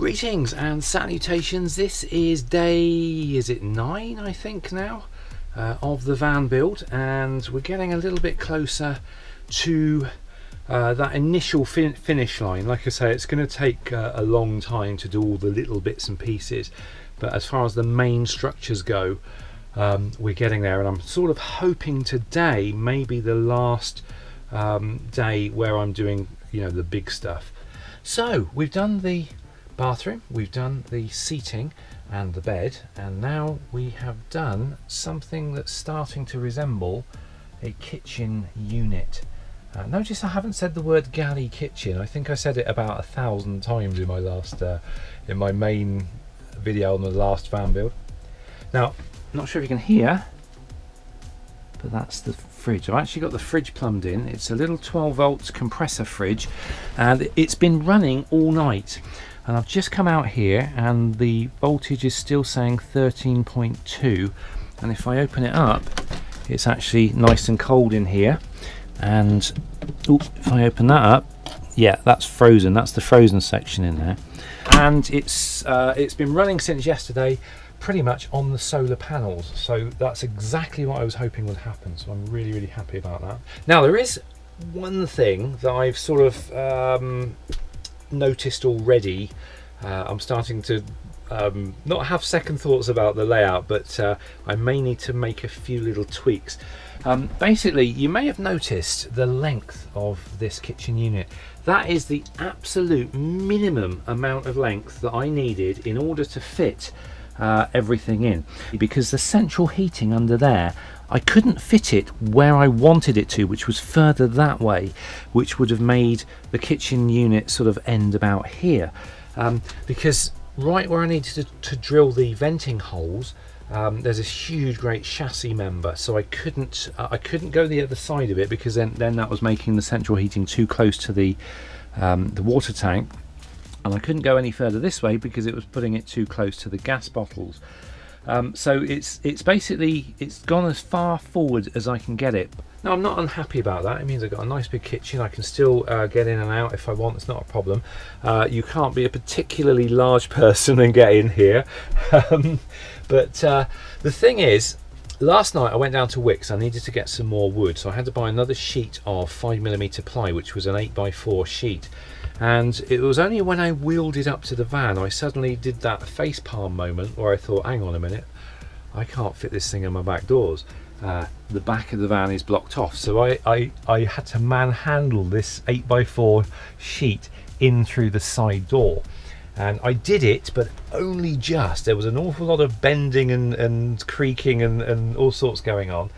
Greetings and salutations. This is day, is it 9 I think now, of the van build, and we're getting a little bit closer to that initial finish line. Like I say, it's going to take a long time to do all the little bits and pieces, but as far as the main structures go, we're getting there, and I'm sort of hoping today may be the last day where I'm doing, you know, the big stuff. So we've done the bathroom, we've done the seating and the bed, and now we have done something that's starting to resemble a kitchen unit. Notice I haven't said the word galley kitchen. I think I said it about 1,000 times in my last in my main video on the last van build. Now, not sure if you can hear, but that's the fridge. I've actually got the fridge plumbed in. It's a little 12 volts compressor fridge, and it's been running all night. And I've just come out here and the voltage is still saying 13.2, and if I open it up, it's actually nice and cold in here. And if I open that up, yeah, that's frozen. That's the frozen section in there, and it's been running since yesterday, pretty much on the solar panels. So that's exactly what I was hoping would happen, so I'm really happy about that. Now, there is one thing that I've sort of noticed already. I'm starting to not have second thoughts about the layout, but I may need to make a few little tweaks. Basically, you may have noticed the length of this kitchen unit. That is the absolute minimum amount of length that I needed in order to fit everything in, because the central heating under there, I couldn't fit it where I wanted it to, which was further that way, which would have made the kitchen unit sort of end about here, because right where I needed to drill the venting holes, there's this huge great chassis member, so I couldn't go the other side of it, because then that was making the central heating too close to the water tank, and I couldn't go any further this way because it was putting it too close to the gas bottles. So it's basically, it's gone as far forward as I can get it. Now, I'm not unhappy about that. It means I've got a nice big kitchen. I can still get in and out if I want. It's not a problem. You can't be a particularly large person and get in here. But the thing is, last night I went down to Wickes. I needed to get some more wood, so I had to buy another sheet of 5mm ply, which was an 8x4 sheet. And it was only when I wheeled it up to the van I suddenly did that facepalm moment where I thought, hang on a minute, I can't fit this thing in my back doors. The back of the van is blocked off, so I had to manhandle this 8x4 sheet in through the side door. And I did it, but only just. There was an awful lot of bending and creaking and all sorts going on.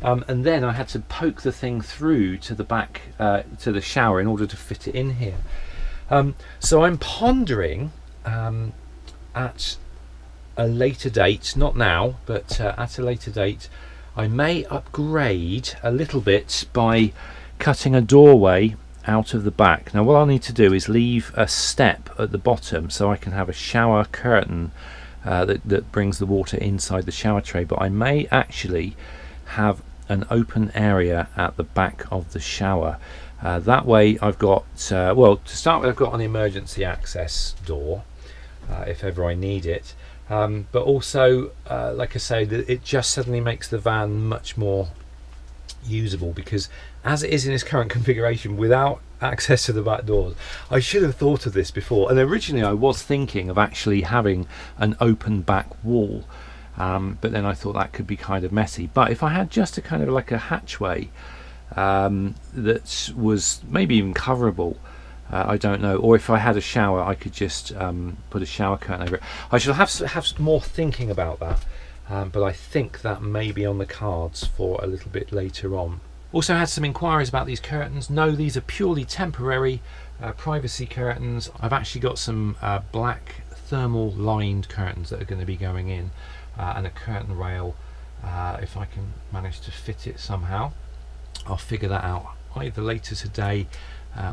And then I had to poke the thing through to the back, to the shower, in order to fit it in here. So I'm pondering at a later date, not now, but at a later date, I may upgrade a little bit by cutting a doorway out of the back. Now, what I'll need to do is leave a step at the bottom so I can have a shower curtain that brings the water inside the shower tray, but I may actually have an open area at the back of the shower. That way I've got, well, to start with, I've got an emergency access door if ever I need it, but also, like I say, it just suddenly makes the van much more usable, because as it is in its current configuration without access to the back doors, I should have thought of this before. And originally I was thinking of actually having an open back wall, but then I thought that could be kind of messy. But if I had just a kind of like a hatchway that was maybe even coverable, I don't know, or if I had a shower, I could just put a shower curtain over it. I shall have more thinking about that, but I think that may be on the cards for a little bit later on. Also had some inquiries about these curtains. No, these are purely temporary privacy curtains. I've actually got some black thermal lined curtains that are going to be going in, and a curtain rail, if I can manage to fit it somehow. I'll figure that out either later today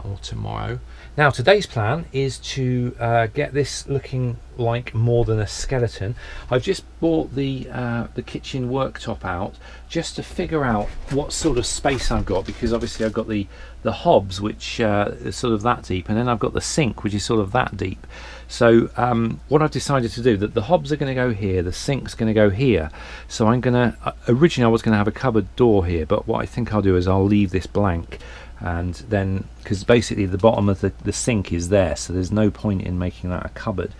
or tomorrow. Now today's plan is to get this looking like more than a skeleton. I've just bought the kitchen worktop out just to figure out what sort of space I've got, because obviously I've got the hobs, which is sort of that deep, and then I've got the sink, which is sort of that deep. So what I've decided to do, that the hobs are going to go here, the sink's going to go here. So I'm going to, originally I was going to have a cupboard door here, but what I think I'll do is I'll leave this blank, and then, because basically the bottom of the sink is there, so there's no point in making that a cupboard.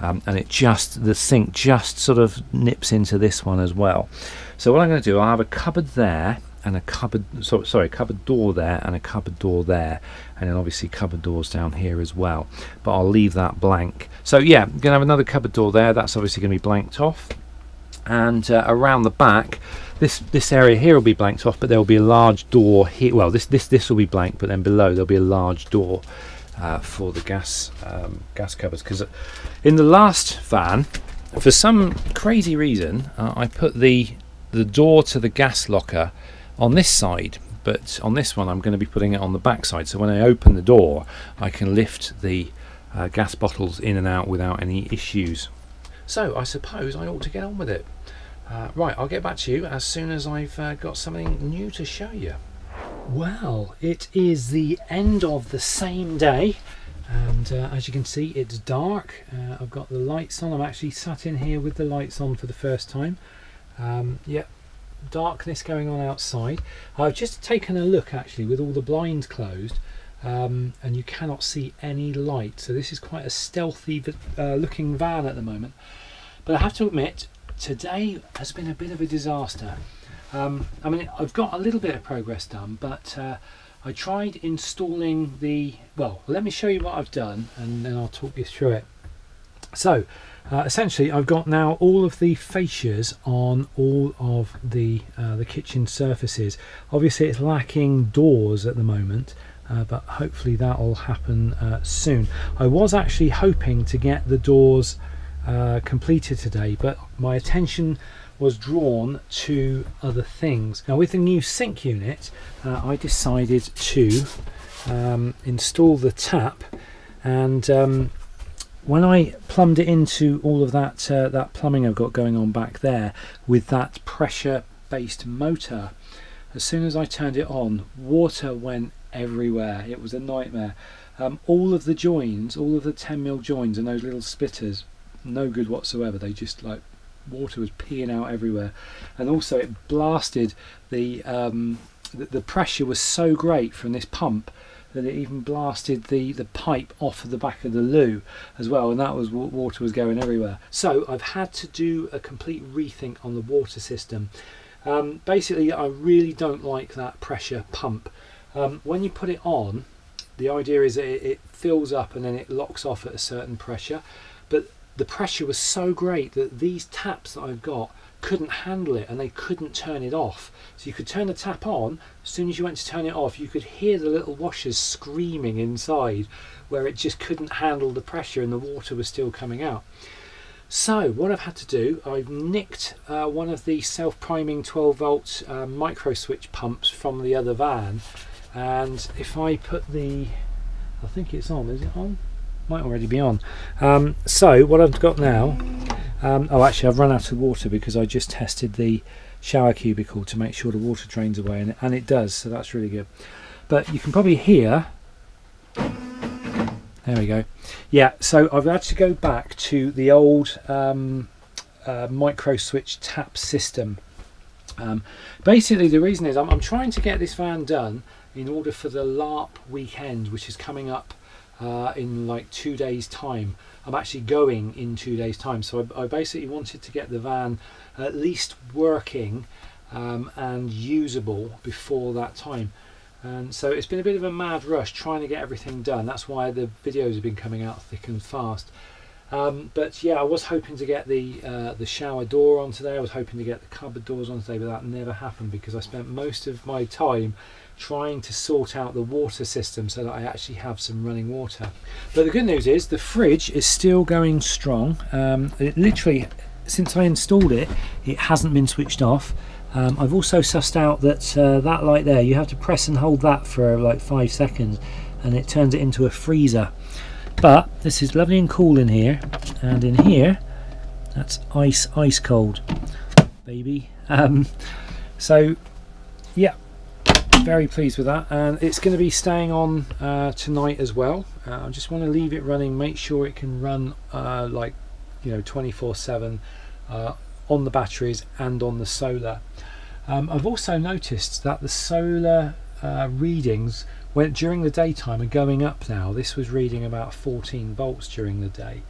And the sink just sort of nips into this one as well. So what I'm going to do, I'll have a cupboard there, and a cupboard, cupboard door there, and a cupboard door there, and then obviously cupboard doors down here as well, but I'll leave that blank. So yeah, I'm gonna have another cupboard door there, that's obviously going to be blanked off, and around the back, this area here will be blanked off, but there will be a large door here. Well, this will be blank, but then below there'll be a large door for the gas cupboards, because in the last van, for some crazy reason, I put the door to the gas locker on this side, but on this one I'm going to be putting it on the back side, so when I open the door I can lift the gas bottles in and out without any issues. So I suppose I ought to get on with it. Right, I'll get back to you as soon as I've got something new to show you. Well, it is the end of the same day, and as you can see, it's dark. I've got the lights on. I'm actually sat in here with the lights on for the first time. Yeah, darkness going on outside. I've just taken a look actually with all the blinds closed, and you cannot see any light, so this is quite a stealthy looking van at the moment. But I have to admit, today has been a bit of a disaster. I mean, I've got a little bit of progress done, but I tried installing well, let me show you what I've done and then I'll talk you through it. So essentially I've got now all of the fascias on all of the kitchen surfaces. Obviously it's lacking doors at the moment, but hopefully that will happen soon. I was actually hoping to get the doors completed today, but my attention was drawn to other things. Now with the new sink unit, I decided to install the tap, and when I plumbed it into all of that that plumbing I've got going on back there with that pressure based motor, as soon as I turned it on, water went everywhere. It was a nightmare. All of the joins, all of the 10mm joins and those little splitters, no good whatsoever. They just, like, water was peeing out everywhere, and also it blasted the pressure was so great from this pump that it even blasted the pipe off of the back of the loo as well, and that was water was going everywhere. So I've had to do a complete rethink on the water system. Basically I really don't like that pressure pump. When you put it on, the idea is that it fills up and then it locks off at a certain pressure, but the pressure was so great that these taps that I've got couldn't handle it, and they couldn't turn it off. So you could turn the tap on, as soon as you went to turn it off you could hear the little washers screaming inside, where it just couldn't handle the pressure and the water was still coming out. So what I've had to do, I've nicked one of the self-priming 12-volt micro switch pumps from the other van, and if I put I think it's on, is it on? Might already be on. So what I've got now, oh actually I've run out of water because I just tested the shower cubicle to make sure the water drains away, and it does, so that's really good. But you can probably hear, there we go. Yeah, so I've had to go back to the old micro switch tap system. Basically the reason is I'm trying to get this van done in order for the LARP weekend, which is coming up in like 2 days time. I'm actually going in 2 days time, so I basically wanted to get the van at least working and usable before that time, and so it's been a bit of a mad rush trying to get everything done. That's why the videos have been coming out thick and fast. But yeah, I was hoping to get the shower door on today, I was hoping to get the cupboard doors on today, but that never happened because I spent most of my time trying to sort out the water system so that I actually have some running water. But the good news is the fridge is still going strong. It literally, since I installed it, it hasn't been switched off. I've also sussed out that that light there, you have to press and hold that for like 5 seconds, and it turns it into a freezer. But this is lovely and cool in here, and in here that's ice cold, baby. So yeah, very pleased with that, and it's going to be staying on tonight as well. I just want to leave it running, make sure it can run like, you know, 24/7 on the batteries and on the solar. I've also noticed that the solar readings during the daytime are going up now. This was reading about 14 volts during the day,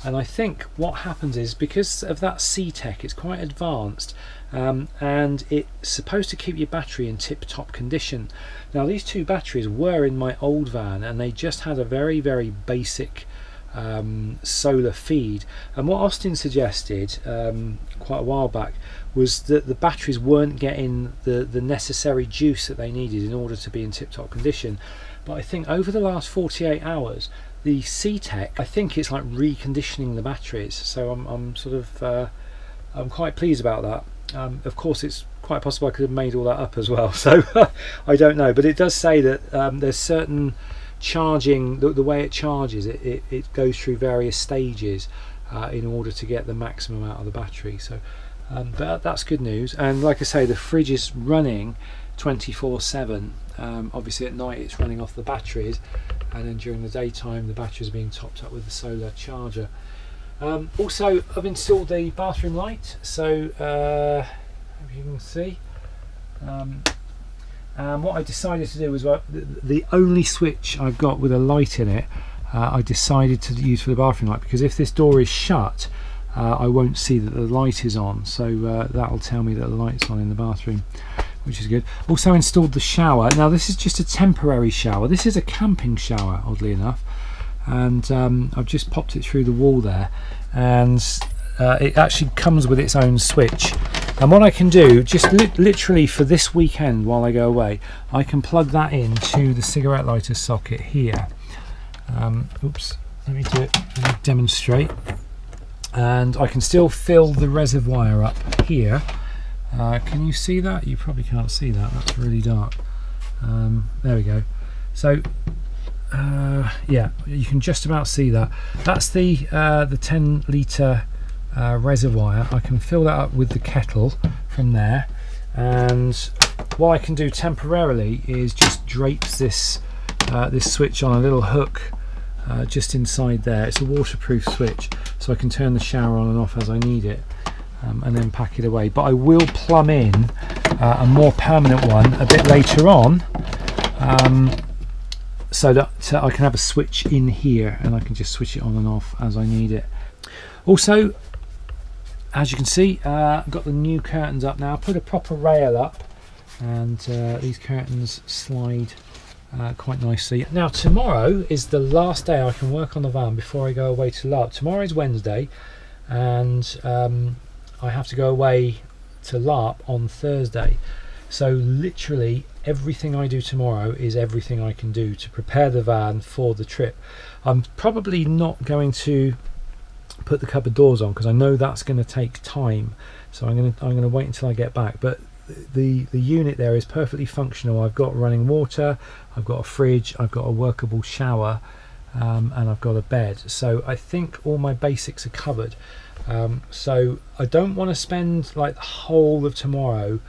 and I think what happens is because of that C-Tech, it's quite advanced, and it's supposed to keep your battery in tip-top condition. Now these two batteries were in my old van, and they just had a very basic solar feed, and what Austin suggested quite a while back was that the batteries weren't getting the necessary juice that they needed in order to be in tip-top condition. But I think over the last 48 hours the C-Tech, I think it's like reconditioning the batteries, so I'm sort of I'm quite pleased about that. Of course it's quite possible I could have made all that up as well, so I don't know, but it does say that there's certain charging, the way it charges, it goes through various stages in order to get the maximum out of the battery. So but that's good news. And like I say, the fridge is running 24/7. Obviously at night it's running off the batteries, and then during the daytime the batteries are being topped up with the solar charger. Also I've installed the bathroom light, so if you can see, what I decided to do was the only switch I've got with a light in it, I decided to use for the bathroom light, because if this door is shut I won't see that the light is on, so that'll tell me that the light's on in the bathroom, which is good. Also installed the shower. Now this is just a temporary shower. This is a camping shower, oddly enough, and I've just popped it through the wall there, and it actually comes with its own switch. And what I can do, just literally for this weekend while I go away, I can plug that into the cigarette lighter socket here. Oops, let me do it, let me demonstrate. And I can still fill the reservoir up here. Can you see that? You probably can't see that, that's really dark. There we go. So yeah, you can just about see that. That's the 10 litre reservoir. I can fill that up with the kettle from there, and what I can do temporarily is just drape this this switch on a little hook just inside there. It's a waterproof switch, so I can turn the shower on and off as I need it, and then pack it away. But I will plumb in a more permanent one a bit later on, so that I can have a switch in here and I can just switch it on and off as I need it. Also, as you can see, I've got the new curtains up now. I put a proper rail up, and these curtains slide quite nicely. Now tomorrow is the last day I can work on the van before I go away to LARP. Tomorrow is Wednesday, and I have to go away to LARP on Thursday. So literally everything I do tomorrow is everything I can do to prepare the van for the trip. I'm probably not going to put the cupboard doors on because I know that's going to take time, so I'm going to wait until I get back. But the unit there is perfectly functional. I've got running water, I've got a fridge, I've got a workable shower, and I've got a bed, so I think all my basics are covered. So I don't want to spend like the whole of tomorrow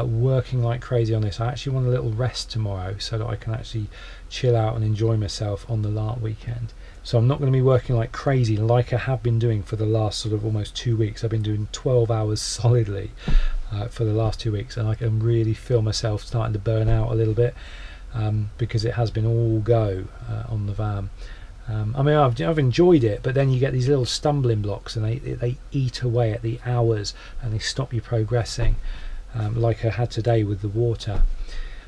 working like crazy on this. I actually want a little rest tomorrow so that I can actually chill out and enjoy myself on the LARP weekend. So I'm not going to be working like crazy like I have been doing for the last sort of almost 2 weeks. I've been doing 12 hours solidly for the last 2 weeks, and I can really feel myself starting to burn out a little bit, because it has been all go on the van. I mean, I've enjoyed it, but then you get these little stumbling blocks, and they eat away at the hours and they stop you progressing, like I had today with the water.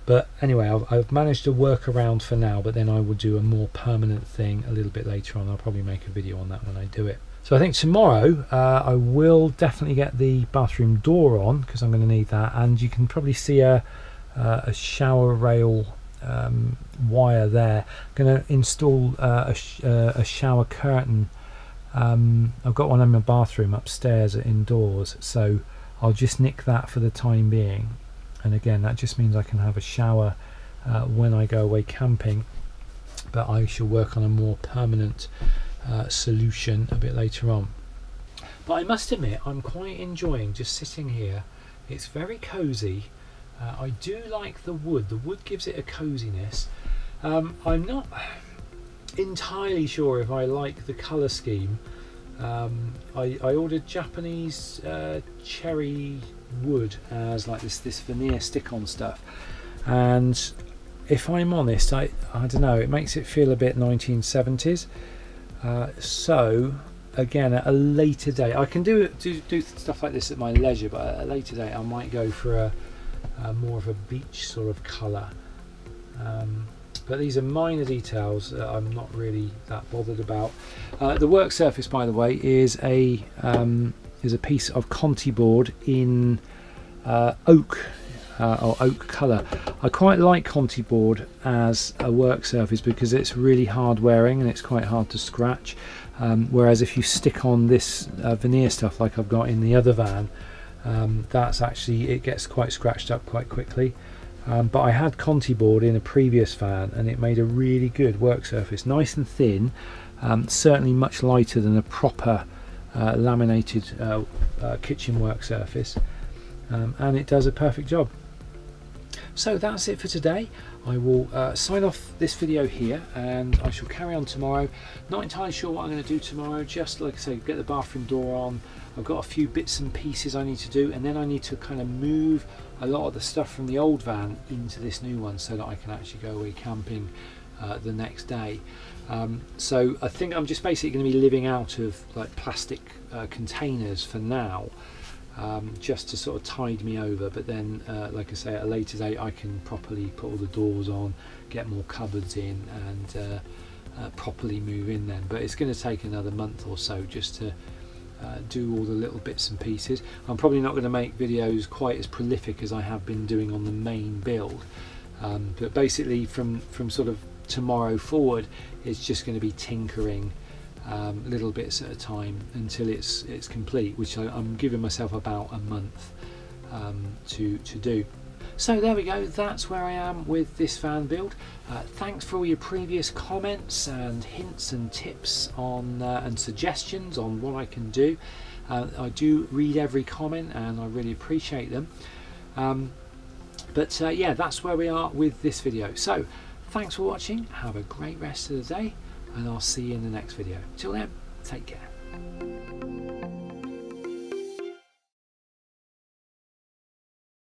But anyway, I've managed to work around for now, but then I will do a more permanent thing a little bit later on. I'll probably make a video on that when I do it. So I think tomorrow I will definitely get the bathroom door on, because I'm going to need that, and you can probably see a shower rail wire there. I'm going to install a shower curtain. I've got one in my bathroom upstairs indoors, so I'll just nick that for the time being. And again, that just means I can have a shower when I go away camping. but I shall work on a more permanent solution a bit later on. But I must admit, I'm quite enjoying just sitting here. It's very cozy. I do like the wood. The wood gives it a coziness. I'm not entirely sure if I like the colour scheme. I ordered Japanese cherry wood as like this veneer stick-on stuff, and if I'm honest, I don't know, it makes it feel a bit 1970s. So again, at a later date, I can do stuff like this at my leisure, but at a later date I might go for a more of a beach sort of colour. But these are minor details that I'm not really that bothered about. The work surface, by the way, is a piece of Conti board in oak or oak colour. I quite like Conti board as a work surface because it's really hard wearing and it's quite hard to scratch. Whereas if you stick on this veneer stuff like I've got in the other van, that's actually, it gets quite scratched up quite quickly. But I had Conti board in a previous van and it made a really good work surface, nice and thin, certainly much lighter than a proper laminated kitchen work surface, and it does a perfect job. So that's it for today. I will sign off this video here and I shall carry on tomorrow. Not entirely sure what I'm going to do tomorrow, just like I say, get the bathroom door on. I've got a few bits and pieces I need to do, and then I need to kind of move a lot of the stuff from the old van into this new one so that I can actually go away camping the next day. So I think I'm just basically going to be living out of like plastic containers for now, just to sort of tide me over, but then like I say, at a later date I can properly put all the doors on, get more cupboards in, and properly move in then. But it's going to take another month or so just to do all the little bits and pieces. I'm probably not going to make videos quite as prolific as I have been doing on the main build, but basically from sort of tomorrow forward it's just going to be tinkering little bits at a time until it's complete, which I'm giving myself about a month to do. So there we go, that's where I am with this van build. Thanks for all your previous comments and hints and tips on and suggestions on what I can do. I do read every comment and I really appreciate them. But yeah, that's where we are with this video. So thanks for watching, have a great rest of the day, and I'll see you in the next video. Till then, take care.